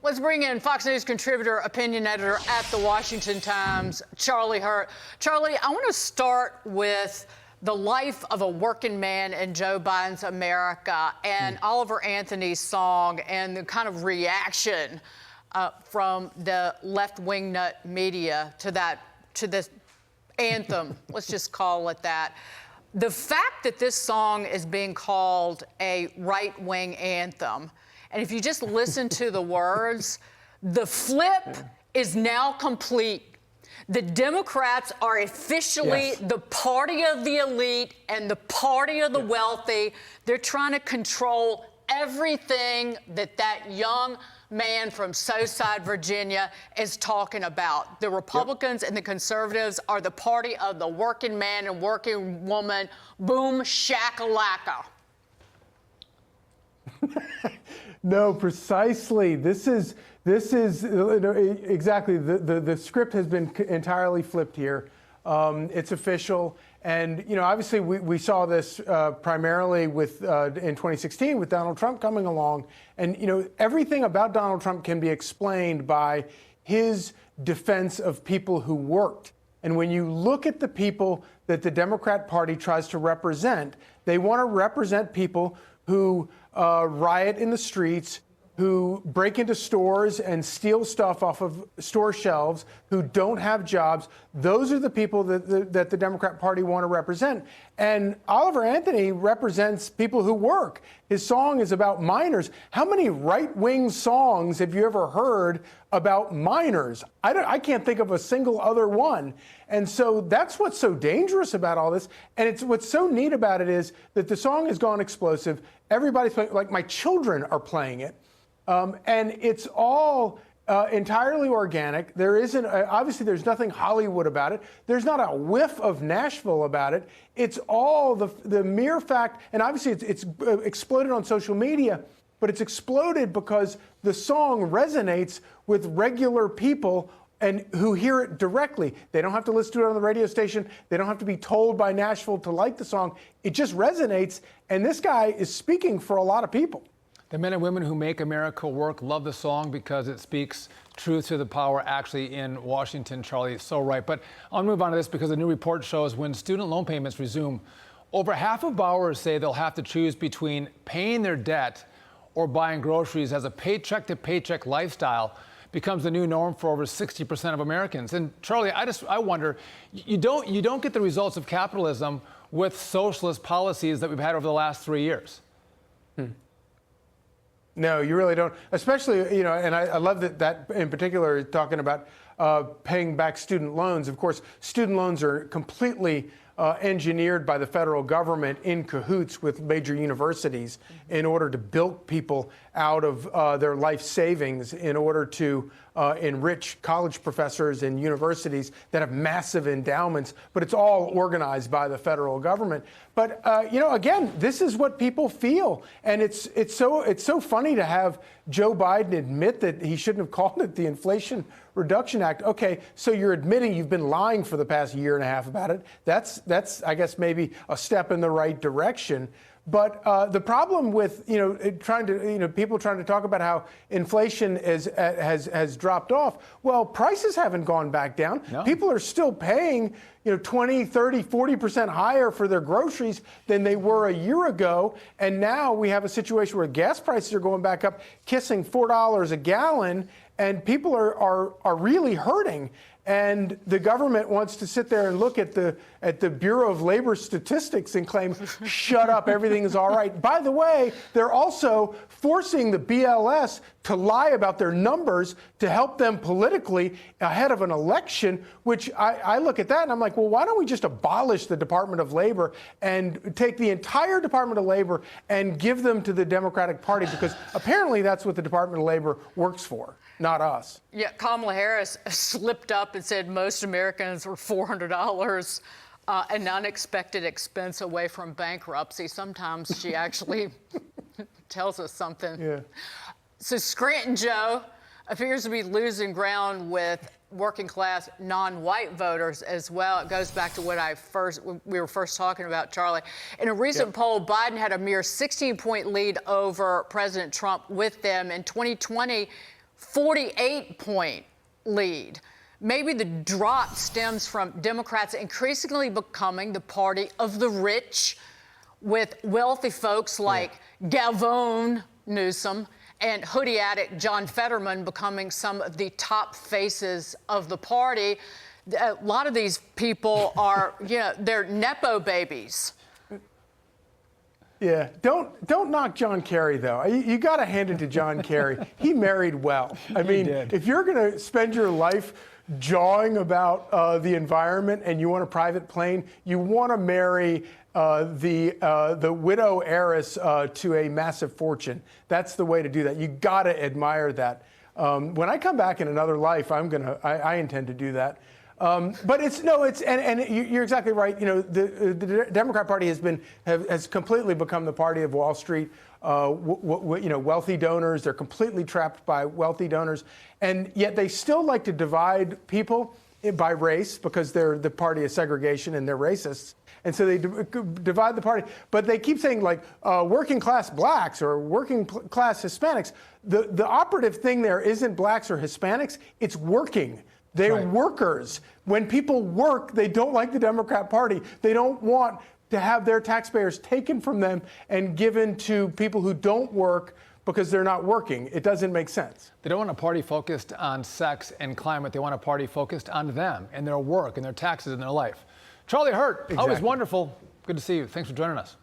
Let's bring in Fox News contributor, opinion editor at the Washington Times, Charlie Hurt. Charlie, I want to start with the life of a working man in Joe Biden's America and Oliver Anthony's song and the kind of reaction from the left-wing nut media to this anthem. Let's just call it that. The fact that this song is being called a right-wing anthem, and if you just listen to the words, the flip is now complete. The Democrats are officially the party of the elite and the party of the wealthy. They're trying to control everything that young man from Southside Virginia is talking about. The Republicans and the conservatives are the party of the working man and working woman. Boom shakalaka. No, precisely. This is exactly the script has been entirely flipped here. It's official, and obviously we saw this primarily with in 2016 with Donald Trump coming along, and everything about Donald Trump can be explained by his defense of people who worked. And when you look at the people that the Democrat Party tries to represent, they want to represent people who riot in the streets, who break into stores and steal stuff off of store shelves, who don't have jobs. Those are the people that the Democrat Party want to represent. And Oliver Anthony represents people who work. His song is about miners. How many right-wing songs have you ever heard about miners? I can't think of a single other one. And so that's what's so dangerous about all this. And what's so neat about it is that the song has gone explosive. Everybody's playing, like my children are playing it. And it's all entirely organic. There isn't, obviously, there's nothing Hollywood about it. There's not a whiff of Nashville about it. It's all the mere fact, and obviously it's exploded on social media, but it's exploded because the song resonates with regular people and who hear it directly. They don't have to listen to it on the radio station. They don't have to be told by Nashville to like the song. It just resonates, and this guy is speaking for a lot of people. The men and women who make America work love the song because it speaks truth to the power actually in Washington. Charlie is so right. But I'll move on to this because a new report shows when student loan payments resume, over half of borrowers say they'll have to choose between paying their debt or buying groceries as a paycheck-to-paycheck lifestyle becomes the new norm for over 60% of Americans. And Charlie, I wonder, you don't get the results of capitalism with socialist policies that we've had over the last 3 years. No, you really don't. Especially, and I love that in particular, talking about paying back student loans. Of course, student loans are completely engineered by the federal government in cahoots with major universities in order to bilk people out of their life savings in order to enrich college professors and universities that have massive endowments. But it's all organized by the federal government. But, again, this is what people feel. And it's so funny to have Joe Biden admit that he shouldn't have called it the Inflation Reduction Act. OK, so you're admitting you've been lying for the past year and a half about it. That's I guess, maybe a step in the right direction. But the problem with, people trying to talk about how inflation has dropped off. Well, prices haven't gone back down. No. People are still paying, 20, 30, 40% higher for their groceries than they were a year ago. And now we have a situation where gas prices are going back up, kissing $4 a gallon. And people are really hurting. And the government wants to sit there and look at the Bureau of Labor Statistics and claim, shut up, everything is all right. By the way, they're also forcing the BLS to lie about their numbers to help them politically ahead of an election, which I look at that and I'm like, well, why don't we just abolish the Department of Labor and take the entire Department of Labor and give them to the Democratic Party? Because apparently that's what the Department of Labor works for, not us. Yeah, Kamala Harris slipped up and said most Americans were $400 an unexpected expense away from bankruptcy. Sometimes she actually tells us something. Yeah. So Scranton Joe appears to be losing ground with working class non-white voters as well. It goes back to what we were first talking about, Charlie. In a recent poll, Biden had a mere 16-point lead over President Trump with them. In 2020, 48-point lead. Maybe the drop stems from Democrats increasingly becoming the party of the rich, with wealthy folks like Gavin Newsom and hoodie addict John Fetterman becoming some of the top faces of the party. A lot of these people are, they're Nepo babies. Yeah, don't knock John Kerry, though. You got to hand it to John Kerry. He married well. I mean, if you're going to spend your life jawing about the environment and you want a private plane, you want to marry the widow heiress to a massive fortune. That's the way to do that. You got to admire that. When I come back in another life, I intend to do that. But you're exactly right. The Democrat Party has completely become the party of Wall Street. Wealthy donors. They're completely trapped by wealthy donors, and yet they still like to divide people by race because they're the party of segregation and they're racists. And so they divide the party, but they keep saying like working class blacks or working class Hispanics. The operative thing there isn't blacks or Hispanics. It's working. They're workers. When people work, they don't like the Democrat Party. They don't want to have their taxpayers taken from them and given to people who don't work because they're not working. It doesn't make sense. They don't want a party focused on sex and climate. They want a party focused on them and their work and their taxes and their life. Charlie Hurt, always wonderful. Good to see you. Thanks for joining us.